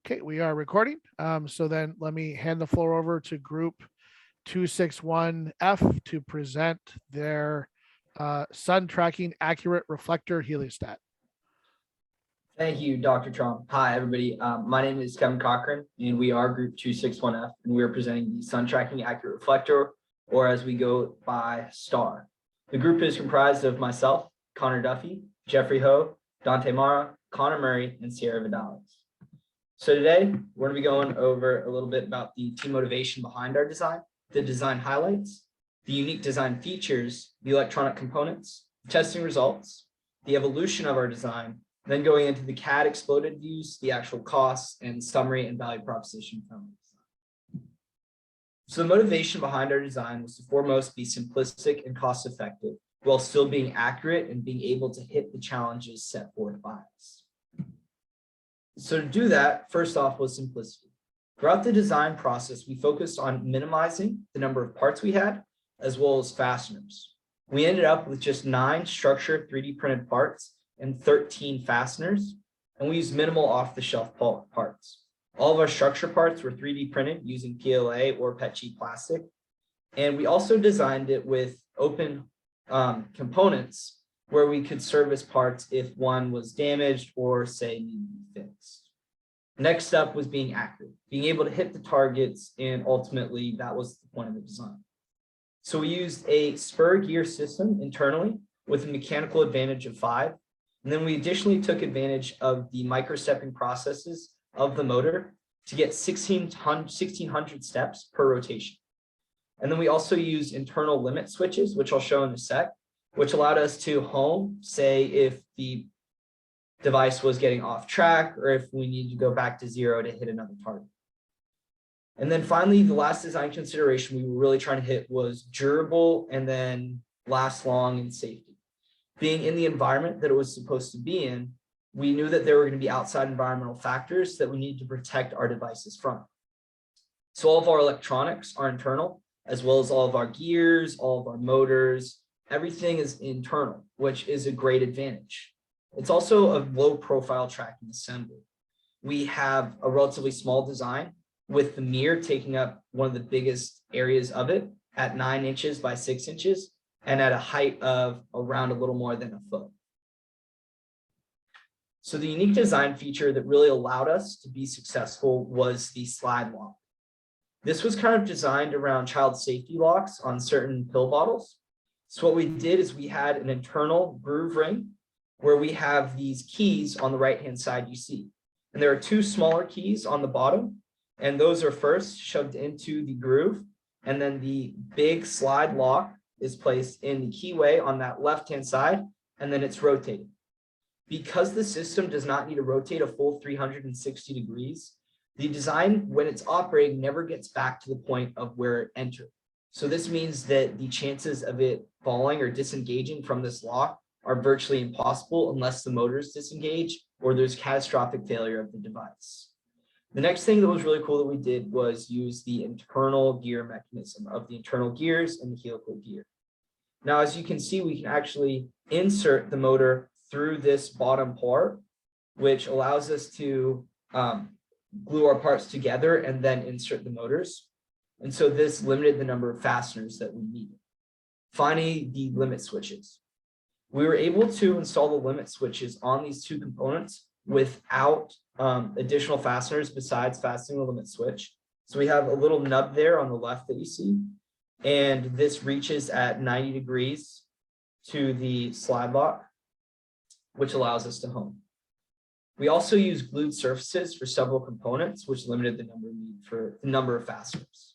Okay, we are recording. So then let me hand the floor over to group 261F to present their sun tracking accurate reflector heliostat. Thank you, Dr. Trump. Hi, everybody. My name is Kevin Cochran, and we are group 261F, and we are presenting the sun tracking accurate reflector, or as we go by, S.T.A.R. The group is comprised of myself, Connor Duffy, Jeffrey Ho, Dante Mara, Connor Murray, and Sierra Vidales. So today, we're going to be going over a little bit about the team motivation behind our design, the design highlights, the unique design features, the electronic components, testing results, the evolution of our design, then going into the CAD exploded views, the actual costs, and summary and value proposition from it. So the motivation behind our design was to foremost be simplistic and cost effective, while still being accurate and being able to hit the challenges set forth by us. So to do that, first off was simplicity. Throughout the design process, we focused on minimizing the number of parts we had, as well as fasteners. We ended up with just 9 structured 3D printed parts and 13 fasteners, and we used minimal off-the-shelf parts. All of our structure parts were 3D printed using PLA or PET sheet plastic, and we also designed it with open components where we could service parts if one was damaged or, say, needed to be fixed. Next up was being accurate, being able to hit the targets, and ultimately that was the point of the design. So we used a spur gear system internally with a mechanical advantage of 5. And then we additionally took advantage of the microstepping processes of the motor to get 1,600 steps per rotation. And then we also used internal limit switches, which I'll show in a sec, which allowed us to home, say if the device was getting off track or if we needed to go back to 0 to hit another target. And then finally, the last design consideration we were really trying to hit was durable and then last long and safety. Being in the environment that it was supposed to be in, we knew that there were going to be outside environmental factors that we needed to protect our devices from. So all of our electronics are internal, as well as all of our gears, all of our motors, everything is internal, which is a great advantage. It's also a low profile tracking assembly. We have a relatively small design with the mirror taking up one of the biggest areas of it at 9 inches by 6 inches and at a height of around a little more than a foot. So the unique design feature that really allowed us to be successful was the slide lock. This was kind of designed around child safety locks on certain pill bottles. So what we did is we had an internal groove ring where we have these keys on the right-hand side you see. And there are 2 smaller keys on the bottom, and those are first shoved into the groove, and then the big slide lock is placed in the keyway on that left-hand side, and then it's rotated. Because the system does not need to rotate a full 360 degrees, the design, when it's operating, never gets back to the point of where it entered. So this means that the chances of it falling or disengaging from this lock are virtually impossible unless the motors disengage or there's catastrophic failure of the device. The next thing that was really cool that we did was use the internal gear mechanism of the internal gears and the helical gear. Now, as you can see, we can actually insert the motor through this bottom part, which allows us to glue our parts together and then insert the motors. And so this limited the number of fasteners that we needed. Finally, the limit switches. We were able to install the limit switches on these 2 components without additional fasteners besides fastening the limit switch. So we have a little nub there on the left that you see, and this reaches at 90 degrees to the slide lock, which allows us to home. We also use glued surfaces for several components, which limited the number of fasteners.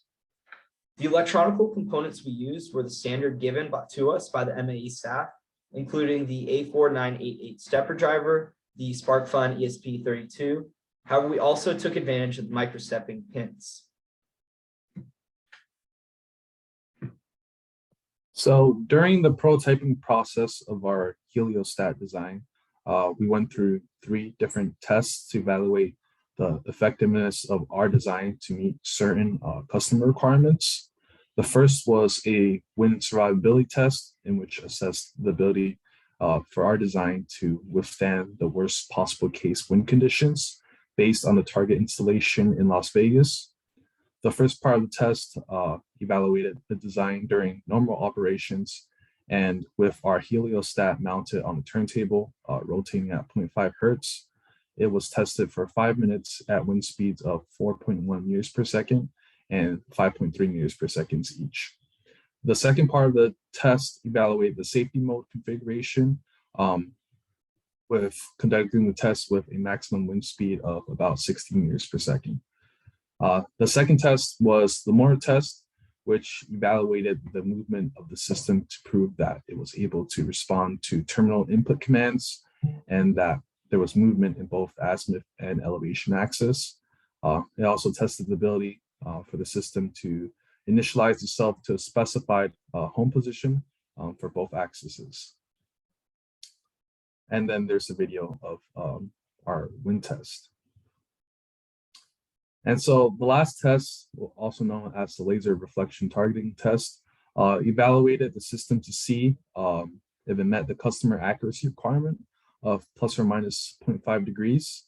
The electronical components we used were the standard given to us by the MAE staff, including the A4988 stepper driver, the SparkFun ESP32. However, we also took advantage of the microstepping pins. So during the prototyping process of our heliostat design, we went through 3 different tests to evaluate the effectiveness of our design to meet certain customer requirements. The first was a wind survivability test in which assessed the ability for our design to withstand the worst possible case wind conditions based on the target installation in Las Vegas. The first part of the test evaluated the design during normal operations, and with our heliostat mounted on the turntable, rotating at 0.5 hertz, it was tested for 5 minutes at wind speeds of 4.1 meters per second and 5.3 meters per second each. The second part of the test evaluated the safety mode configuration, with conducting the test with a maximum wind speed of about 60 meters per second. The second test was the motor test, which evaluated the movement of the system to prove that it was able to respond to terminal input commands and that there was movement in both azimuth and elevation axis. It also tested the ability for the system to initialize itself to a specified home position for both axes. And then there's a video of our wind test. And so the last test, also known as the laser reflection targeting test, evaluated the system to see if it met the customer accuracy requirement of plus or minus 0.5 degrees.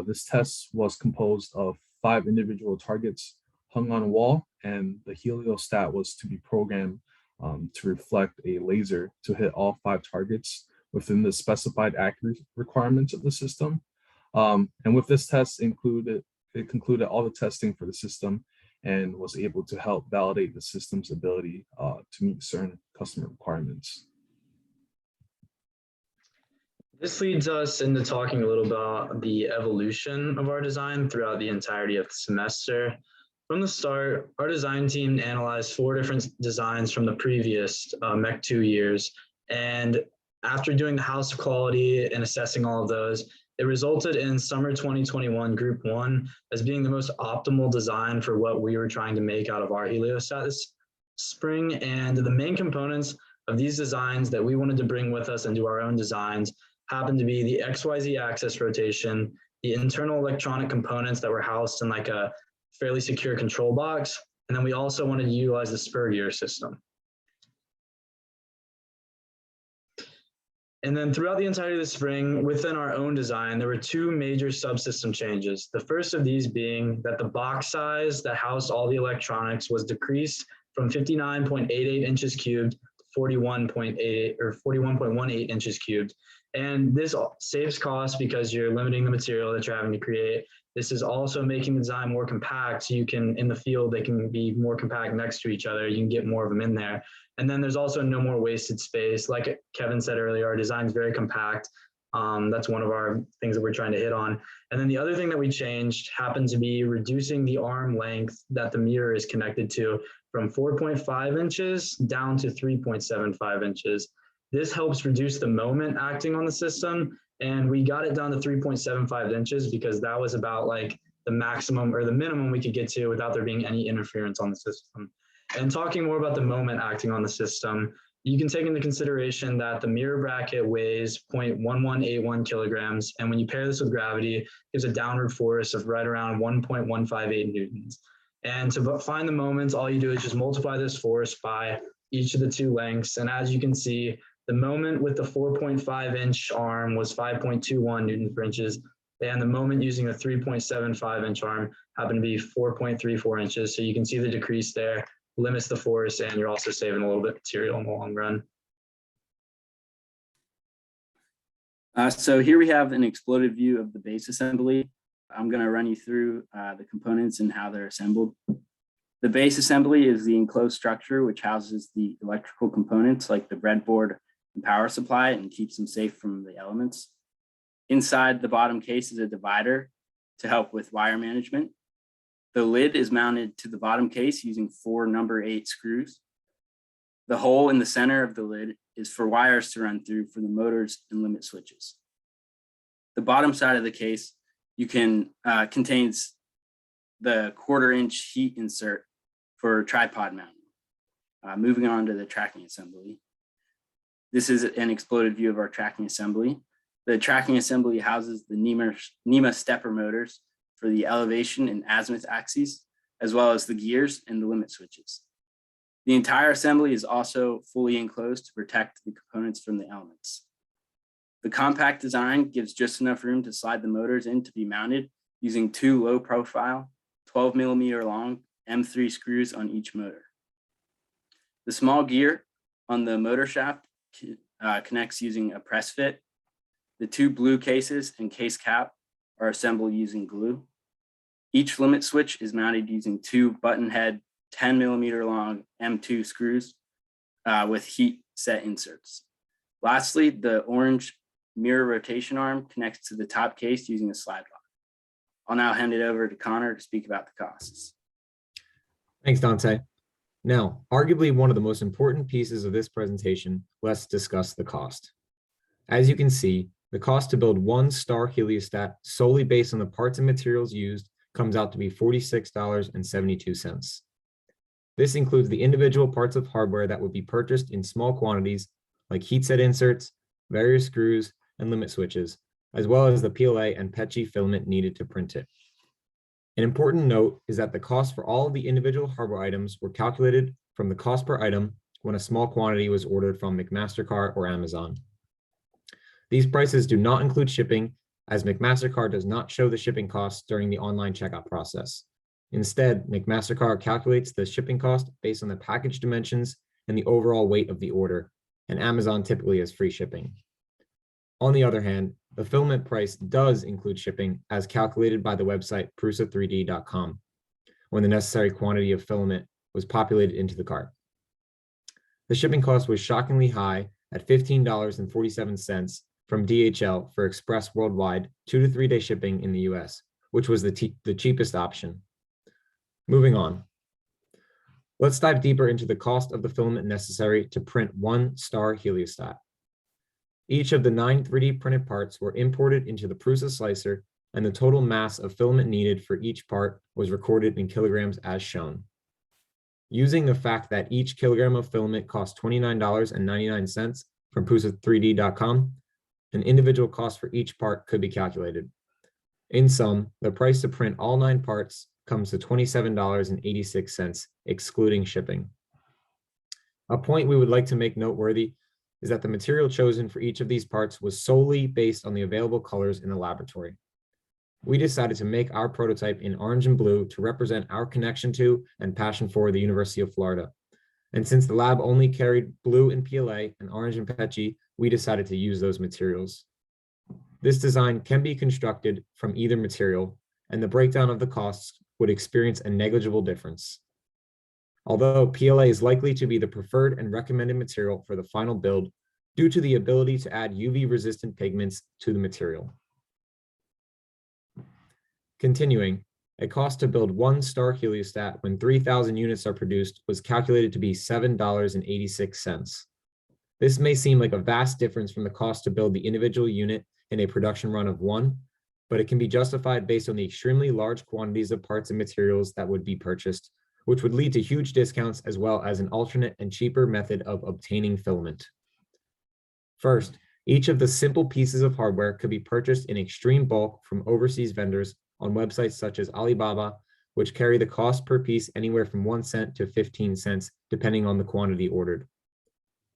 This test was composed of 5 individual targets hung on a wall, and the heliostat was to be programmed to reflect a laser to hit all 5 targets within the specified accuracy requirements of the system. And with this test it concluded all the testing for the system and was able to help validate the system's ability to meet certain customer requirements. This leads us into talking a little about the evolution of our design throughout the entirety of the semester. From the start, our design team analyzed 4 different designs from the previous MEC 2 years. And after doing the house quality and assessing all of those, it resulted in summer 2021 Group 1 as being the most optimal design for what we were trying to make out of our heliostat this spring. And the main components of these designs that we wanted to bring with us and do our own designs happened to be the XYZ axis rotation, the internal electronic components that were housed in like a fairly secure control box, and then we also wanted to utilize the spur gear system. And then throughout the entirety of the spring, within our own design, there were 2 major subsystem changes. The first of these being that the box size that housed all the electronics was decreased from 59.88 inches cubed to 41.88 or 41.18 inches cubed. And this saves costs because you're limiting the material that you're having to create. This is also making the design more compact, so you can, in the field, they can be more compact next to each other. You can get more of them in there. And then there's also no more wasted space. Like Kevin said earlier, our design is very compact. That's one of our things that we're trying to hit on. And then the other thing that we changed happened to be reducing the arm length that the mirror is connected to from 4.5 inches down to 3.75 inches. This helps reduce the moment acting on the system. And we got it down to 3.75 inches because that was about like the maximum or the minimum we could get to without there being any interference on the system. And talking more about the moment acting on the system, you can take into consideration that the mirror bracket weighs 0.1181 kilograms. And when you pair this with gravity, it gives a downward force of right around 1.158 newtons. And to find the moments, all you do is just multiply this force by each of the 2 lengths. And as you can see, the moment with the 4.5 inch arm was 5.21 newtons per inches. And the moment using the 3.75 inch arm happened to be 4.34 inches. So you can see the decrease there limits the force, and you're also saving a little bit of material in the long run. So here we have an exploded view of the base assembly. I'm going to run you through the components and how they're assembled. The base assembly is the enclosed structure which houses the electrical components like the breadboard and power supply and keeps them safe from the elements. Inside the bottom case is a divider to help with wire management. The lid is mounted to the bottom case using 4 number 8 screws. The hole in the center of the lid is for wires to run through for the motors and limit switches. The bottom side of the case contains the 1/4 inch heat insert for tripod mounting. Moving on to the tracking assembly. This is an exploded view of our tracking assembly. The tracking assembly houses the NEMA stepper motors for the elevation and azimuth axes, as well as the gears and the limit switches. The entire assembly is also fully enclosed to protect the components from the elements. The compact design gives just enough room to slide the motors in to be mounted using 2 low profile, 12 millimeter long M3 screws on each motor. The small gear on the motor shaft connects using a press fit. The 2 blue cases and case cap are assembled using glue. Each limit switch is mounted using 2 button head 10 millimeter long M2 screws with heat set inserts. Lastly, the orange mirror rotation arm connects to the top case using a slide lock. I'll now hand it over to Connor to speak about the costs. Thanks, Dante. Now, arguably one of the most important pieces of this presentation, let's discuss the cost. As you can see, the cost to build one S.T.A.R heliostat solely based on the parts and materials used comes out to be $46.72. This includes the individual parts of hardware that would be purchased in small quantities, like heat set inserts, various screws, and limit switches, as well as the PLA and PETG filament needed to print it. An important note is that the cost for all of the individual hardware items were calculated from the cost per item when a small quantity was ordered from McMaster-Carr or Amazon. These prices do not include shipping, as McMaster-Carr does not show the shipping costs during the online checkout process. Instead, McMaster-Carr calculates the shipping cost based on the package dimensions and the overall weight of the order, and Amazon typically has free shipping. On the other hand, the filament price does include shipping as calculated by the website prusa3d.com when the necessary quantity of filament was populated into the cart. The shipping cost was shockingly high at $15.47 from DHL for express worldwide 2 to 3 day shipping in the US, which was the cheapest option. Moving on. Let's dive deeper into the cost of the filament necessary to print one S.T.A.R heliostat. Each of the 9 3D printed parts were imported into the Prusa slicer, and the total mass of filament needed for each part was recorded in kilograms as shown. Using the fact that each kilogram of filament costs $29.99 from Prusa3D.com, an individual cost for each part could be calculated. In sum, the price to print all 9 parts comes to $27.86, excluding shipping. A point we would like to make noteworthy is that the material chosen for each of these parts was solely based on the available colors in the laboratory. We decided to make our prototype in orange and blue to represent our connection to and passion for the University of Florida. And since the lab only carried blue and PLA and orange and PETG, we decided to use those materials. This design can be constructed from either material, and the breakdown of the costs would experience a negligible difference. Although PLA is likely to be the preferred and recommended material for the final build due to the ability to add UV-resistant pigments to the material. Continuing, a cost to build one S.T.A.R heliostat when 3,000 units are produced was calculated to be $7.86. This may seem like a vast difference from the cost to build the individual unit in a production run of 1, but it can be justified based on the extremely large quantities of parts and materials that would be purchased, which would lead to huge discounts as well as an alternate and cheaper method of obtaining filament. First, each of the simple pieces of hardware could be purchased in extreme bulk from overseas vendors on websites such as Alibaba, which carry the cost per piece anywhere from 1 cent to 15 cents, depending on the quantity ordered.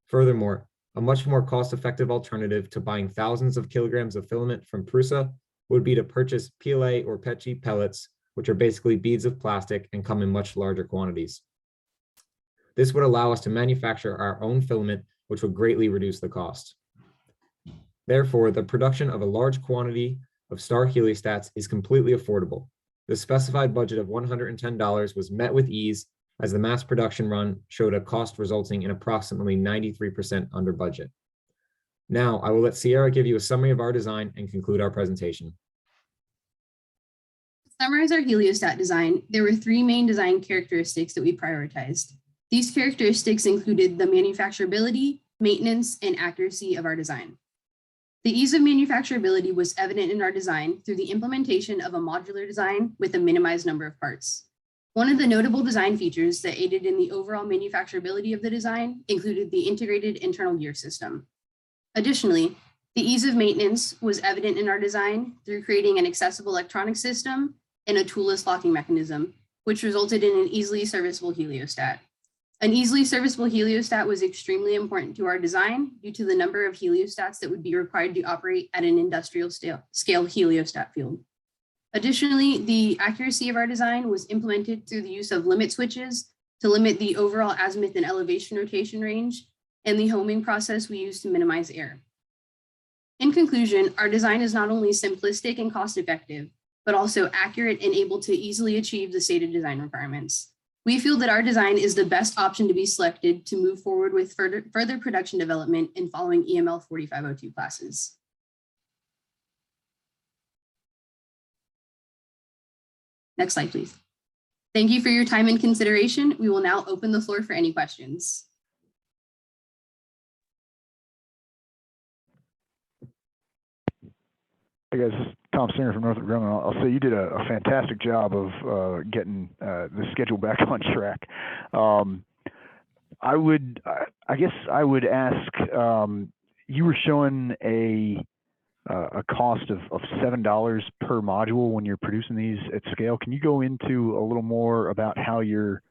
Furthermore, a much more cost-effective alternative to buying thousands of kilograms of filament from Prusa would be to purchase PLA or PETG pellets, which are basically beads of plastic and come in much larger quantities. This would allow us to manufacture our own filament, which would greatly reduce the cost. Therefore, the production of a large quantity of S.T.A.R heliostats is completely affordable. The specified budget of $110 was met with ease, as the mass production run showed a cost resulting in approximately 93% under budget. Now, I will let Sierra give you a summary of our design and conclude our presentation. To summarize our heliostat design, there were 3 main design characteristics that we prioritized. These characteristics included the manufacturability, maintenance, and accuracy of our design. The ease of manufacturability was evident in our design through the implementation of a modular design with a minimized number of parts. One of the notable design features that aided in the overall manufacturability of the design included the integrated internal gear system. Additionally, the ease of maintenance was evident in our design through creating an accessible electronic system and a toolless locking mechanism, which resulted in an easily serviceable heliostat. An easily serviceable heliostat was extremely important to our design due to the number of heliostats that would be required to operate at an industrial scale heliostat field. Additionally, the accuracy of our design was implemented through the use of limit switches to limit the overall azimuth and elevation rotation range, and the homing process we use to minimize error. In conclusion, our design is not only simplistic and cost-effective, but also accurate and able to easily achieve the stated design requirements. We feel that our design is the best option to be selected to move forward with further production development in following EML4502 classes. Next slide, please. Thank you for your time and consideration. We will now open the floor for any questions. Hey guys, this is Tom Singer from Northrop Grumman. I'll say you did a fantastic job of getting the schedule back on track. I guess I would ask, you were showing a cost of $7 per module when you're producing these at scale. Can you go into a little more about how you're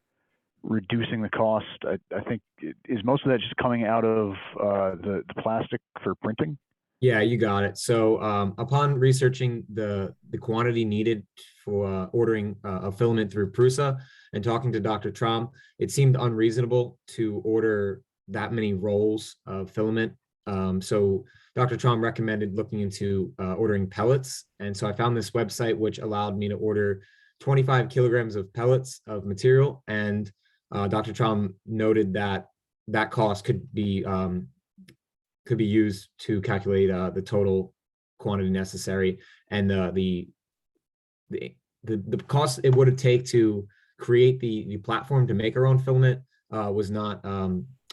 reducing the cost? I think, is most of that just coming out of the plastic for printing? Yeah, you got it. So upon researching the quantity needed for ordering a filament through Prusa and talking to Dr. Traum, it seemed unreasonable to order that many rolls of filament. So Dr. Traum recommended looking into ordering pellets. And so I found this website, which allowed me to order 25 kilograms of pellets of material. And Dr. Traum noted that that cost could be used to calculate the total quantity necessary, and the cost it would take to create the platform to make our own filament was not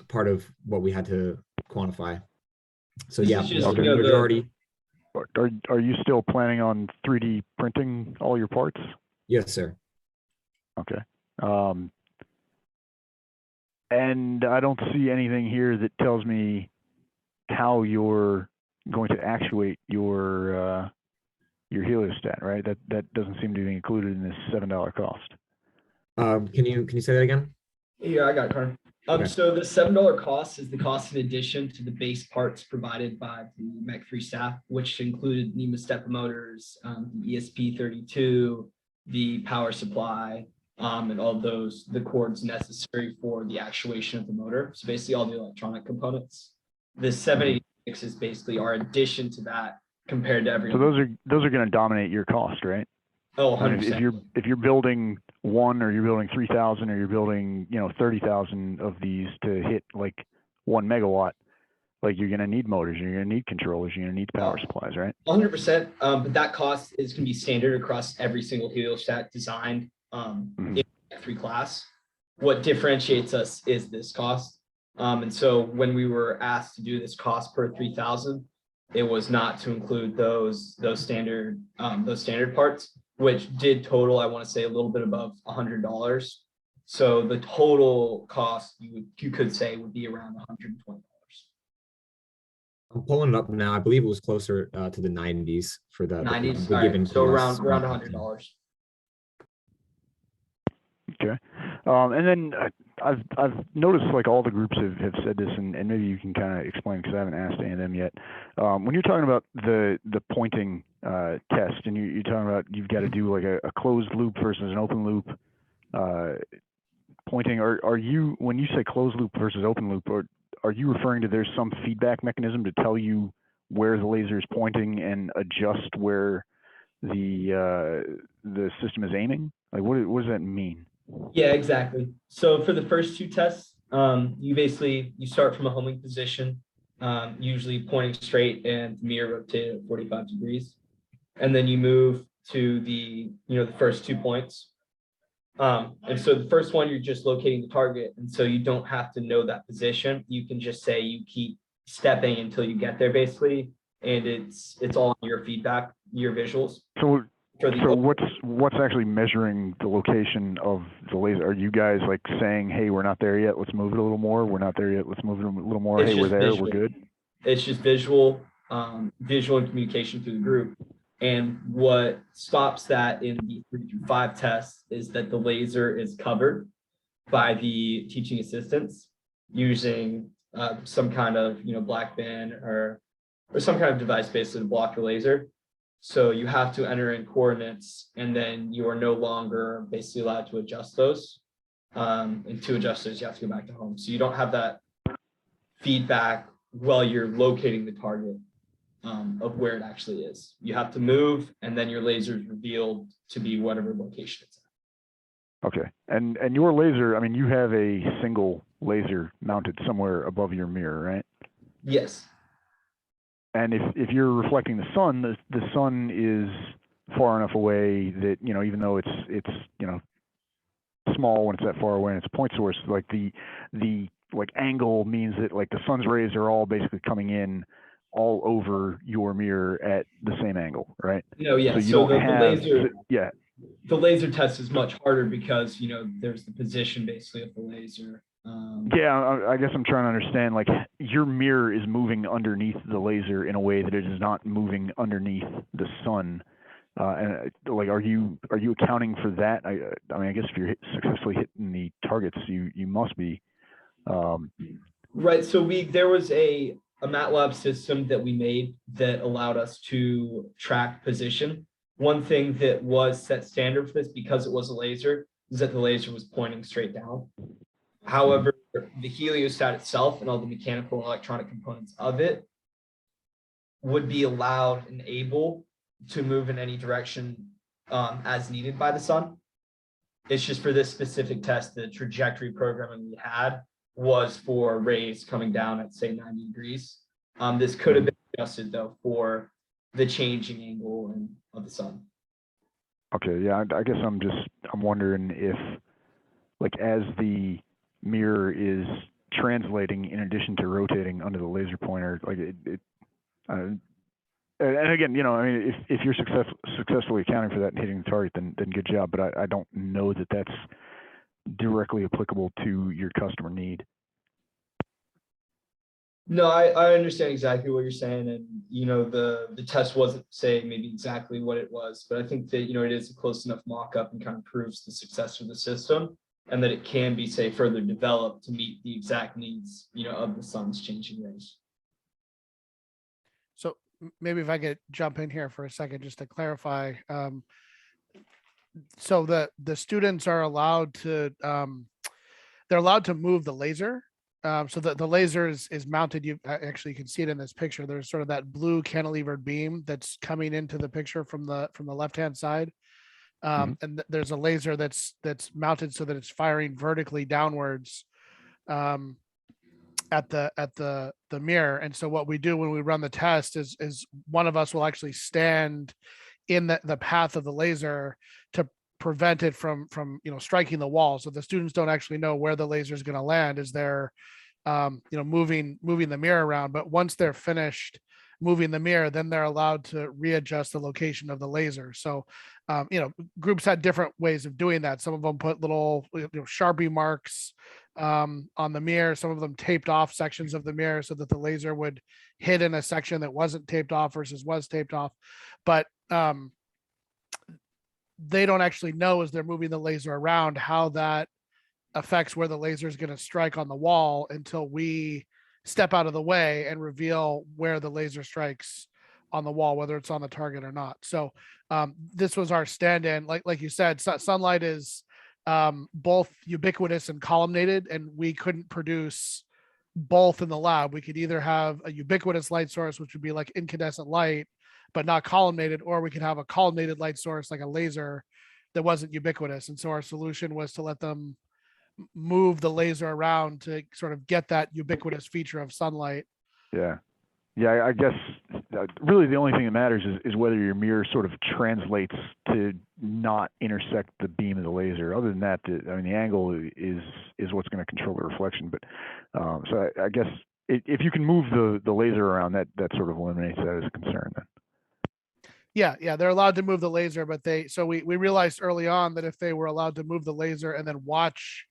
part of what we had to quantify. So This yeah, is just, the you know, majority. Are you still planning on 3D printing all your parts? Yes, sir. Okay. And I don't see anything here that tells me how you're going to actuate your heliostat, right? That doesn't seem to be included in this $7 cost. Can you say that again? Yeah, I got it, Carter. Okay. So the $7 cost is the cost in addition to the base parts provided by the MEC3 staff, which included NEMA stepper motors, the ESP32, the power supply, and all those, the cords necessary for the actuation of the motor. So basically all the electronic components. The 786 is basically our addition to that compared to everything. So those are going to dominate your cost, right? Oh, I mean, 100%. if you're building one, or you're building 3,000, or you're building 30,000 of these to hit like 1 megawatt, like you're going to need motors, you're going to need controllers, you're going to need power supplies, right? 100%. But that cost is going to be standard across every single heliostat designed in MEC3 class. What differentiates us is this cost. And so when we were asked to do this cost per 3,000, it was not to include those standard parts, which did total, I want to say, a little bit above $100. So the total cost you could say would be around $120. I'm pulling it up now. I believe it was closer to the 90s for the 90s, the all given right, so costs. around $100. Okay. And then I've noticed like all the groups have said this, and maybe you can kind of explain, because I haven't asked any of them yet. When you're talking about the pointing test, and you're talking about you've got to do like a closed loop versus an open loop pointing, are you, when you say closed loop versus open loop, are you referring to there's some feedback mechanism to tell you where the laser is pointing and adjust where the system is aiming? Like what does that mean? Yeah, exactly. So for the first two tests, you start from a homing position, usually pointing straight and the mirror rotated at 45 degrees. And then you move to the first 2 points. And so the first one, you're just locating the target. And so you don't have to know that position. You can just say you keep stepping until you get there, basically. And it's all your feedback, your visuals. So what's actually measuring the location of the laser? Are you guys like saying, hey, we're not there yet, let's move it a little more, we're not there yet, let's move it a little more, It's hey, we're just there, visual. we're good? It's just visual and communication through the group. And what stops that in the 3 through 5 tests is that the laser is covered by the teaching assistants using some kind of black bin or some kind of device basically to block the laser. So you have to enter in coordinates, and then you are no longer basically allowed to adjust those. And to adjust those, you have to go back to home. So you don't have that feedback while you're locating the target of where it actually is. You have to move, and then your laser is revealed to be whatever location it's at. Okay. And your laser, I mean, you have a single laser mounted somewhere above your mirror, right? Yes. And if you're reflecting the sun, the sun is far enough away that, you know, even though it's you know, small when it's that far away and it's a point source, like the like angle means that like the sun's rays are all basically coming in all over your mirror at the same angle, right? No, yeah. So you So don't have, laser, yeah. the laser test is much harder because, you know, there's the position basically of the laser. Yeah, I guess I'm trying to understand, like, your mirror is moving underneath the laser in a way that it is not moving underneath the sun. And like, are you accounting for that? I mean, I guess if you're successfully hitting the targets, you must be. Right. So there was a MATLAB system that we made that allowed us to track position. One thing that was set standard for this, because it was a laser, is that the laser was pointing straight down. However, the heliostat itself and all the mechanical and electronic components of it would be allowed and able to move in any direction as needed by the sun. It's just for this specific test, the trajectory programming we had was for rays coming down at, say, 90 degrees. This could have been adjusted, though, for the changing angle of the sun. Okay, yeah, I guess I'm wondering if, like, as the mirror is translating in addition to rotating under the laser pointer, like and again, you know, I mean, if you're successfully accounting for that and hitting the target, then good job. But I don't know that that's directly applicable to your customer need. No, I understand exactly what you're saying, and you know, the test wasn't saying maybe exactly what it was, but I think that, you know, it is a close enough mock-up and kind of proves the success of the system, and that it can be, say, further developed to meet the exact needs, you know, of the sun's changing rays. So maybe if I could jump in here for a second, just to clarify. So the students are allowed to, they're allowed to move the laser. So the laser is mounted. You actually can see it in this picture. There's sort of that blue cantilevered beam that's coming into the picture from the left-hand side. And there's a laser that's mounted so that it's firing vertically downwards at the mirror. And so what we do when we run the test is one of us will actually stand in the path of the laser to prevent it from you know, striking the wall. So the students don't actually know where the laser is going to land as they're you know, moving the mirror around. But once they're finished moving the mirror, then they're allowed to readjust the location of the laser. So you know, groups had different ways of doing that. Some of them put little, you know, Sharpie marks on the mirror. Some of them taped off sections of the mirror so that the laser would hit in a section that wasn't taped off versus was taped off. But they don't actually know, as they're moving the laser around, how that affects where the laser is going to strike on the wall until we step out of the way and reveal where the laser strikes on the wall, whether it's on the target or not. So this was our stand-in. Like you said, sunlight is both ubiquitous and columnated, and we couldn't produce both in the lab. We could either have a ubiquitous light source, which would be like incandescent light, but not columnated, or we could have a columnated light source like a laser that wasn't ubiquitous. And so our solution was to let them move the laser around to sort of get that ubiquitous feature of sunlight. Yeah. Yeah, I guess really the only thing that matters is whether your mirror sort of translates to not intersect the beam of the laser. Other than that, I mean, the angle is what's going to control the reflection. But so I guess if you can move the laser around, that sort of eliminates that as a concern then. Yeah, they're allowed to move the laser, but we realized early on that if they were allowed to move the laser and then watch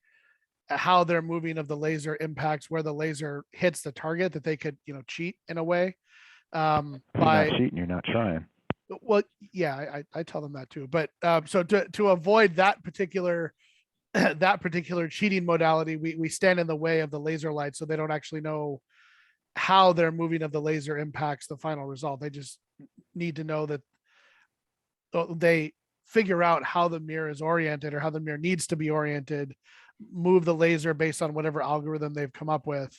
how their moving of the laser impacts where the laser hits the target, that they could, you know, cheat in a way. You're not cheating, you're not trying. Well, yeah, I tell them that too. But so to avoid that particular cheating modality, we stand in the way of the laser light, so they don't actually know how their moving of the laser impacts the final result. They just need to know that they figure out how the mirror is oriented or how the mirror needs to be oriented, move the laser based on whatever algorithm they've come up with.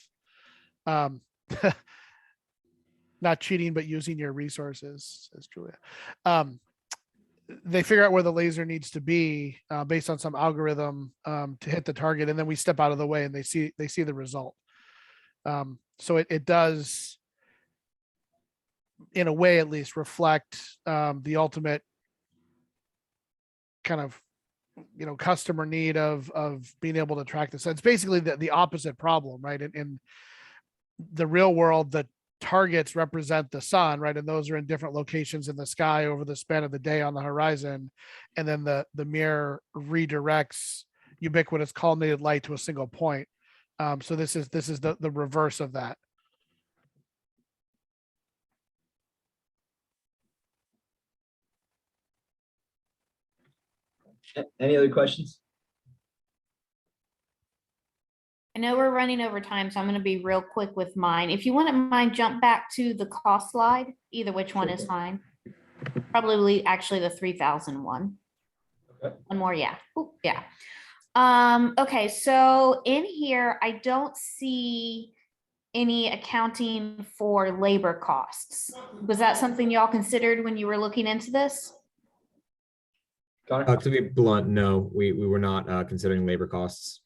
Not cheating, but using your resources, says Julia. They figure out where the laser needs to be based on some algorithm to hit the target, and then we step out of the way and they see the result. So it does, in a way at least, reflect the ultimate kind of customer need of being able to track this. So it's basically the opposite problem, right? In the real world, the targets represent the sun, right? And those are in different locations in the sky over the span of the day on the horizon. And then the mirror redirects ubiquitous culminated light to a single point. So this is the reverse of that. Any other questions? I know we're running over time, so I'm going to be real quick with mine. If you wouldn't mind, jump back to the cost slide. Either which one is fine. Probably actually the 3,000 one. Okay. One more, yeah. Ooh, yeah. Okay, so in here, I don't see any accounting for labor costs. Was that something y'all considered when you were looking into this? Connor? To be blunt, no, we were not considering labor costs.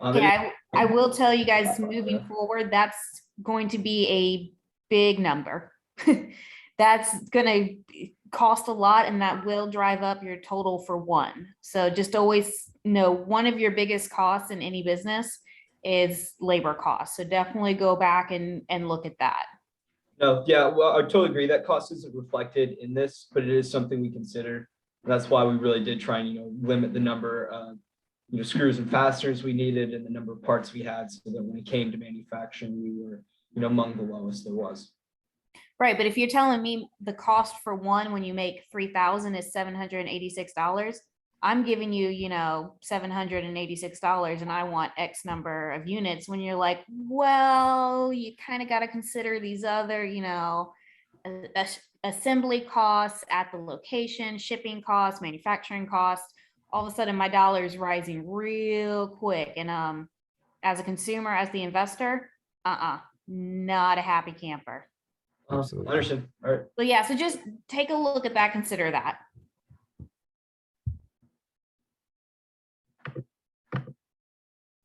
Yeah, I will tell you guys moving forward, that's going to be a big number. That's going to cost a lot, and that will drive up your total for one. So just always know one of your biggest costs in any business is labor costs. So definitely go back and look at that. No, yeah, well, I totally agree. That cost isn't reflected in this, but it is something we consider. And that's why we really did try and, limit the number of, screws and fasteners we needed and the number of parts we had, so that when it came to manufacturing, we were, among the lowest there was. Right, but if you're telling me the cost for one when you make 3,000 is $786, I'm giving you, $786, and I want X number of units. When you're like, well, you kind of got to consider these other, assembly costs at the location, shipping costs, manufacturing costs. All of a sudden, my dollar is rising real quick, and as a consumer, as the investor, not a happy camper. Absolutely. Understood. All right. So yeah, so just take a look at that, consider that.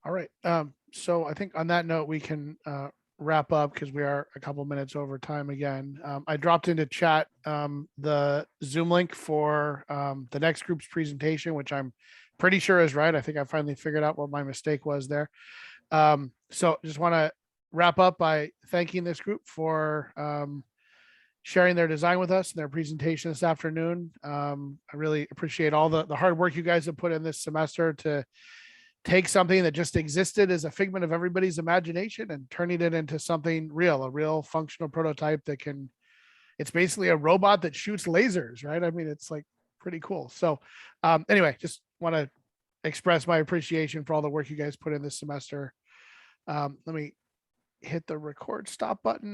All right. So I think on that note, we can wrap up because we are a couple minutes over time again. I dropped into chat the Zoom link for the next group's presentation, which I'm pretty sure is right. I think I finally figured out what my mistake was there. So just want to wrap up by thanking this group for sharing their design with us and their presentation this afternoon. I really appreciate all the hard work you guys have put in this semester to take something that just existed as a figment of everybody's imagination and turning it into something real, a real functional prototype that it's basically a robot that shoots lasers, right? I mean, it's like pretty cool. So anyway, just want to express my appreciation for all the work you guys put in this semester. Let me hit the record stop button.